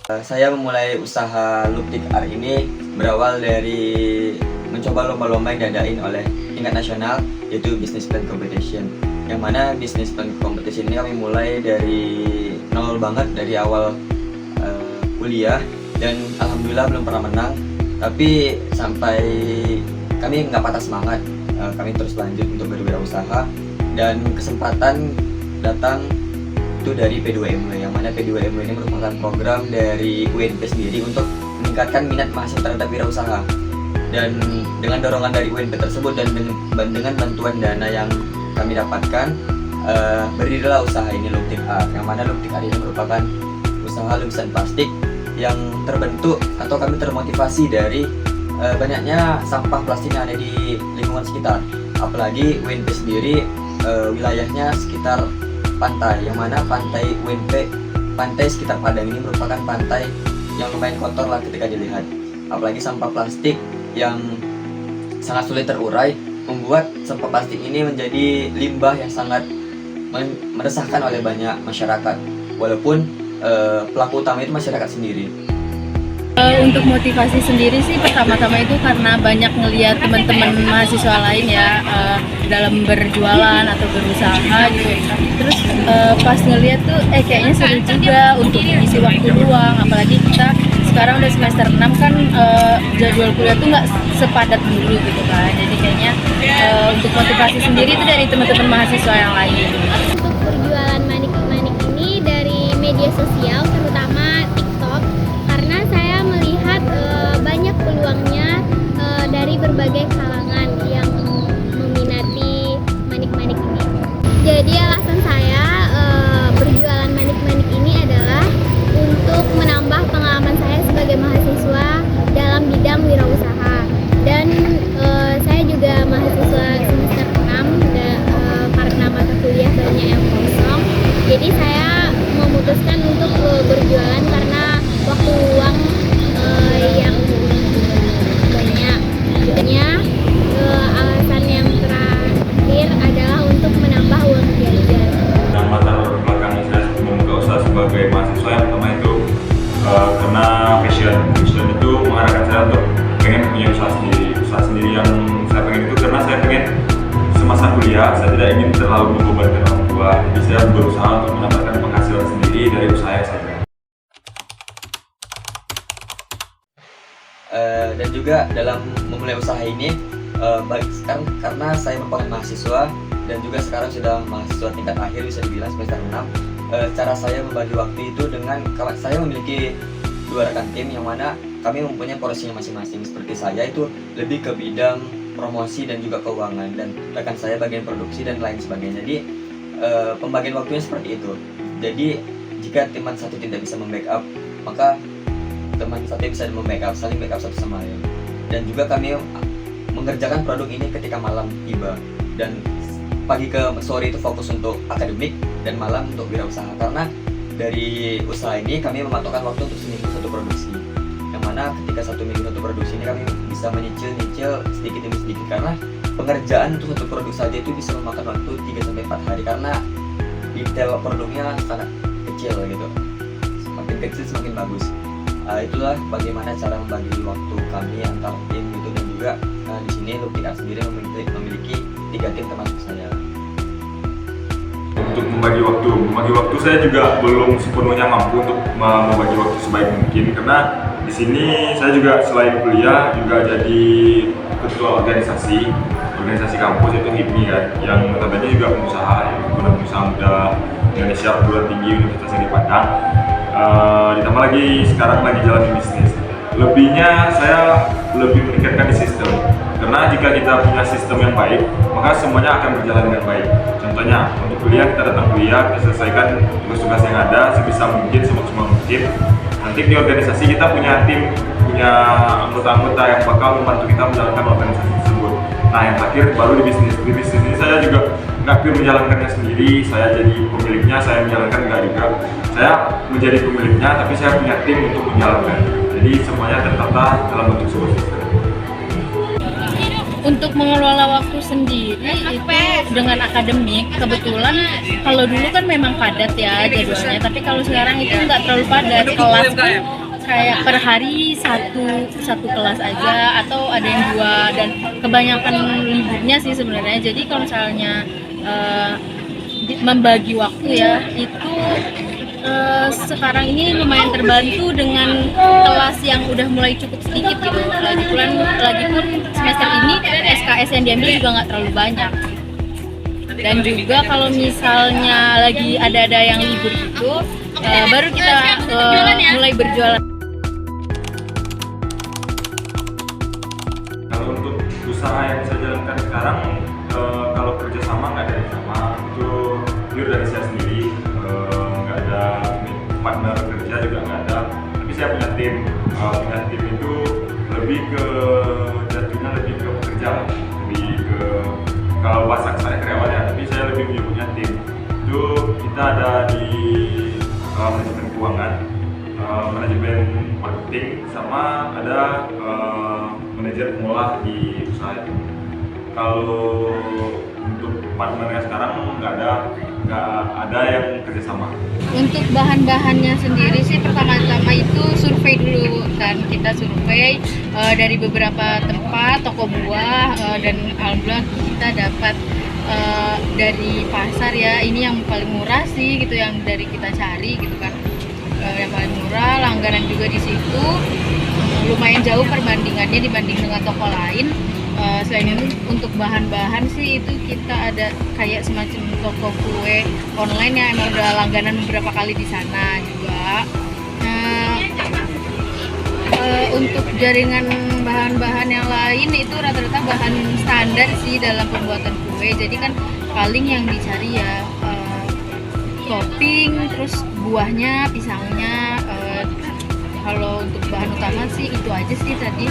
Saya memulai usaha Luptik Art ini berawal dari mencoba lomba-lomba yang diadain oleh tingkat nasional, yaitu Business Plan Competition. Yang mana Business Plan Competition ini kami mulai dari nol banget, dari awal kuliah, dan alhamdulillah belum pernah menang. Tapi sampai kami nggak patah semangat, kami terus lanjut untuk berwirausaha, dan kesempatan datang itu dari P2MW, yang mana P2MW ini merupakan program dari UNP sendiri untuk meningkatkan minat mahasiswa terhadap wirausaha. Dan dengan dorongan dari UNP tersebut dan dengan bantuan dana yang kami dapatkan, berdirilah usaha ini, Luptik Art, yang mana Luptik Art ini merupakan usaha lukisan plastik yang terbentuk atau kami termotivasi dari banyaknya sampah plastik yang ada di lingkungan sekitar. Apalagi UNP sendiri wilayahnya sekitar pantai, yang mana pantai UNP, pantai sekitar Padang ini merupakan pantai yang lumayan kotor lah ketika dilihat. Apalagi sampah plastik yang sangat sulit terurai membuat sampah plastik ini menjadi limbah yang sangat meresahkan oleh banyak masyarakat, walaupun pelaku utama itu masyarakat sendiri. Untuk motivasi sendiri sih pertama-tama itu karena banyak ngelihat teman-teman mahasiswa lain ya dalam berjualan atau berusaha gitu. Terus pas ngelihat tuh kayaknya seru juga untuk isi waktu luang, apalagi kita sekarang udah semester 6 kan, jadwal kuliah tuh nggak sepadat dulu gitu kan. Jadi kayaknya untuk motivasi sendiri itu dari teman-teman mahasiswa yang lain. Untuk berjualan manik-manik ini dari media sosial, terutama TikTok, karena saya melihat banyak peluangnya dari berbagai kalangan yang meminati manik-manik ini. Jadi alasan saya berjualan manik-manik ini adalah untuk menambah pengalaman saya sebagai mahasiswa dalam bidang wirausaha. Dan saya juga mahasiswa semester 6 karena mata kuliah banyak yang kosong. Jadi saya memutuskan untuk berjualan karena waktu luang yang banyak. Alasan yang terakhir adalah untuk menambah uang jajan. Dan latar belakang saya membuka usaha sebagai mahasiswa, yang pertama itu karena passion itu mengarahkan saya untuk pengen punya usaha sendiri yang saya pengen itu karena saya pengen semasa kuliah saya tidak ingin terlalu membebankan orang tua, jadi saya berusaha untuk mendapatkan penghasilan sendiri dari usaha saya. Dan juga dalam memulai usaha ini, karena saya merupakan mahasiswa dan juga sekarang sudah mahasiswa tingkat akhir, bisa dibilang semester 6, cara saya membagi waktu itu dengan saya memiliki 2 rekan tim, yang mana kami mempunyai porsinya masing-masing. Seperti saya itu lebih ke bidang promosi dan juga keuangan, dan rekan saya bagian produksi dan lain sebagainya. Jadi pembagian waktunya seperti itu. Jadi jika teman satu tidak bisa membackup, maka teman satu bisa membackup, saling backup satu sama lain. Dan juga kami mengerjakan produk ini ketika malam tiba, dan pagi ke sore itu fokus untuk akademik dan malam untuk wirausaha. Karena dari usaha ini kami mematokkan waktu untuk seminggu satu produksi, yang mana ketika 1 minggu satu produksi ini kami bisa menyicil sedikit demi sedikit, karena pengerjaan untuk satu produk saja itu bisa memakan waktu 3-4 hari karena detail produknya sangat kecil gitu. Semakin kecil semakin bagus. Itulah bagaimana cara membagi waktu kami antar tim gitu. Dan juga di sini Luptik Art sendiri memiliki 3 tim termasuk saya. Untuk membagi waktu saya juga belum sepenuhnya mampu untuk membagi waktu sebaik mungkin, karena di sini saya juga selain kuliah juga jadi ketua organisasi kampus, yaitu HIPMI kan, yang notabene juga pengusaha, Himpunan Pengusaha Muda Indonesia Perguruan Tinggi Universitas Negeri Padang. Ditambah lagi sekarang lagi jalanin bisnis. Lebihnya saya lebih meningkatkan di sistem, karena jika kita punya sistem yang baik, maka semuanya akan berjalan dengan baik. Contohnya untuk kuliah, kita datang kuliah, kita selesaikan tugas-tugas yang ada sebisa mungkin, semaksimal mungkin. Nanti di organisasi kita punya tim, punya anggota-anggota yang bakal membantu kita menjalankan organisasi tersebut. Nah, yang terakhir baru di bisnis ini saya juga nggak pure menjalankannya sendiri, saya jadi pemiliknya, saya menjalankan nggak juga. Saya menjadi pemiliknya, tapi saya punya tim untuk menjalankan. Jadi semuanya tertata dalam bentuk sebuah sistem. Untuk mengelola waktu sendiri itu dengan akademik, kebetulan kalau dulu kan memang padat ya jadwalnya, tapi kalau sekarang itu nggak terlalu padat. Kelas pun kayak per hari satu kelas aja, atau ada yang 2, dan kebanyakan liburnya sih sebenarnya. Jadi kalau misalnya membagi waktu ya, itu sekarang ini lumayan terbantu dengan kelas yang udah mulai cukup sedikit gitu. Lagipun semester ini SKS yang diambil juga nggak terlalu banyak. Dan juga kalau misalnya lagi ada yang libur gitu, baru kita mulai berjualan. Kalau untuk usaha yang saya jalankan sekarang, kalau kerjasama nggak ada yang sama, itu pure dari saya sendiri. Nggak ada partner kerja juga nggak ada, tapi saya punya tim. Punya tim itu lebih ke jatuhnya lebih ke pekerja, lebih ke, kalau bahasa saya karyawan ya, tapi saya lebih menyebutnya tim. Itu kita ada di manajemen keuangan, manajemen marketing, sama ada manajer pengolah di usaha itu. Kalau untuk partnernya sekarang nggak ada yang kerjasama. Untuk bahan-bahannya sendiri sih pertama-tama itu survei dulu kan, kita survei dari beberapa tempat toko buah, dan alhamdulillah kita dapat dari pasar ya, ini yang paling murah sih gitu, yang dari kita cari gitu kan, yang paling murah. Langganan juga di situ lumayan jauh perbandingannya dibanding dengan toko lain. Selain itu untuk bahan-bahan sih itu kita ada kayak semacam toko kue online ya, emang udah langganan beberapa kali di sana juga. Untuk jaringan bahan-bahan yang lain itu rata-rata bahan standar sih dalam pembuatan kue. Jadi kan paling yang dicari ya topping, terus buahnya, pisangnya. Kalau untuk bahan utama sih itu aja sih tadi.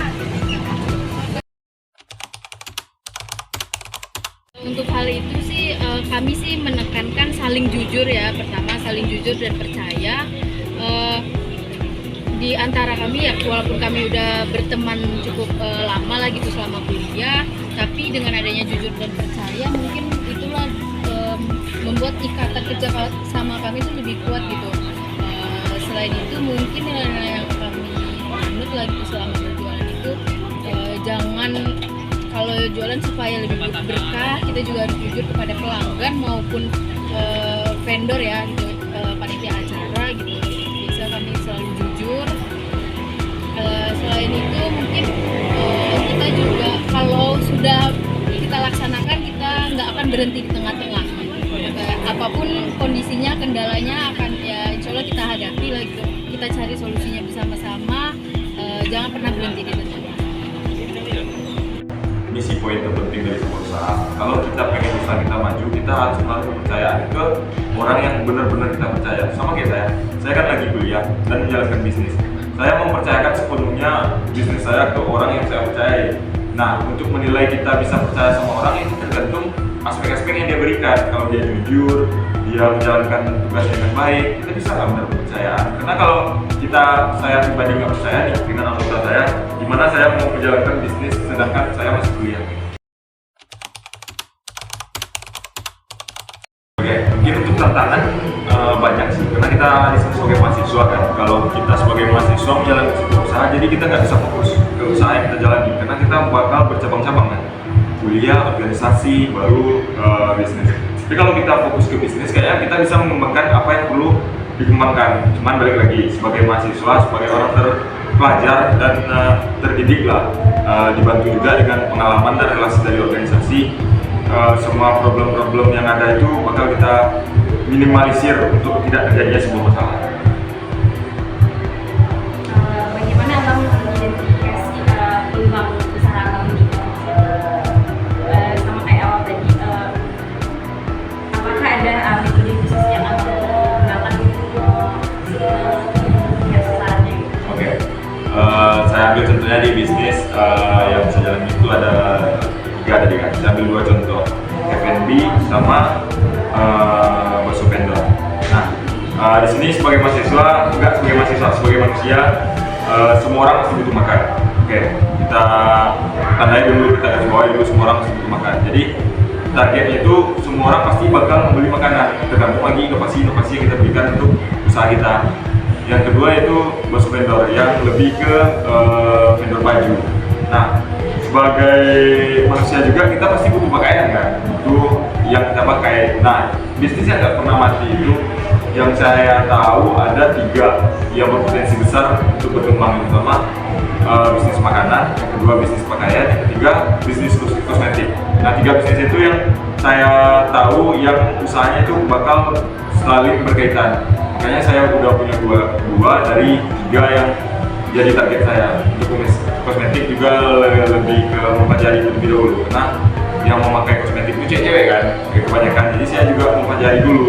Untuk hal itu sih kami sih menekankan saling jujur ya. Pertama saling jujur dan percaya. Di antara kami ya, walaupun kami udah berteman cukup lama lah gitu selama kuliah, tapi dengan adanya jujur dan percaya mungkin itulah membuat ikatan kerja sama kami itu lebih kuat gitu. Selain itu mungkin yang kami anut lagi selama berjualan itu, jangan, kalau jualan supaya lebih berkah, kita juga harus jujur kepada pelanggan maupun vendor ya gitu, panitia acara gitu. Bisa kami selalu jujur. Selain itu mungkin kita juga kalau sudah kita laksanakan, kita nggak akan berhenti di tengah-tengah. Apapun kondisinya, kendalanya akan ya insya Allah kita hadapi lah gitu. Kita cari solusinya bersama-sama, jangan pernah berhenti di tengah. Misi poin terpenting dari sebuah usaha, kalau kita pengen usaha kita maju, kita harus menaruh kepercayaan ke orang yang benar-benar kita percaya. Sama kayak saya kan lagi kuliah dan menjalankan bisnis. Saya mempercayakan sepenuhnya bisnis saya ke orang yang saya percayai. Nah, untuk menilai kita bisa percaya sama orang itu tergantung aspek-aspek yang dia berikan. Kalau dia jujur, dia menjalankan tugasnya dengan baik, kita bisa nggak benar kepercayaan. Karena kalau saya pribadi nggak percaya nih dengan anggota saya, gimana saya mau menjalankan bisnis sedangkan saya masih kuliah. Oke, mungkin untuk tantangan banyak sih, karena kita di sini sebagai mahasiswa kan. Kalau kita sebagai mahasiswa menjalankan sebuah usaha, jadi kita nggak bisa fokus ke usaha yang kita jalani, karena kita bakal bercabang-cabang kan. Kuliah, organisasi, baru bisnis. Tapi kalau kita fokus ke bisnis, kayaknya kita bisa mengembangkan apa yang perlu dikembangkan. Cuman balik lagi, sebagai mahasiswa, sebagai orang terpelajar dan terdidik lah, dibantu juga dengan pengalaman dan relasi dari organisasi. Semua problem-problem yang ada itu bakal kita minimalisir untuk tidak terjadinya sebuah masalah. Bagaimana Abang mengidentifikasi peluang usaha Abang ini? Sama kayak awal tadi, apakah ada metode khusus yang Abang gunakan untuk sasarannya? Oke, saya ambil contohnya di bisnis yang saya jalani itu ada 3 tadi kan. Saya ambil 2 contoh, F&B sama bakso vendor. Nah, di sini sebagai mahasiswa, sebagai mahasiswa, sebagai manusia, semua orang pasti butuh makan. Oke, kita tandai dulu, kita garis bawahi dulu semua orang harus butuh makan. Jadi targetnya itu semua orang pasti bakal membeli makanan, tergantung lagi inovasi-inovasi yang kita berikan untuk usaha kita. Yang kedua itu bos vendor yang lebih ke vendor baju. Nah, sebagai manusia juga kita pasti butuh pakaian kan, butuh yang kita pakai. Nah, bisnisnya nggak pernah mati itu. Yang saya tahu ada 3 yang berpotensi besar untuk berkembang. Yang pertama bisnis makanan, yang kedua bisnis pakaian, yang ketiga bisnis kosmetik. Nah, 3 bisnis itu yang saya tahu yang usahanya itu bakal saling berkaitan. Makanya saya udah punya dua dari 3 yang jadi target saya. Untuk kosmetik juga lebih ke mempelajari lebih dahulu, karena yang memakai kosmetik itu cewek kan, kebanyakan. Jadi saya juga mempelajari dulu.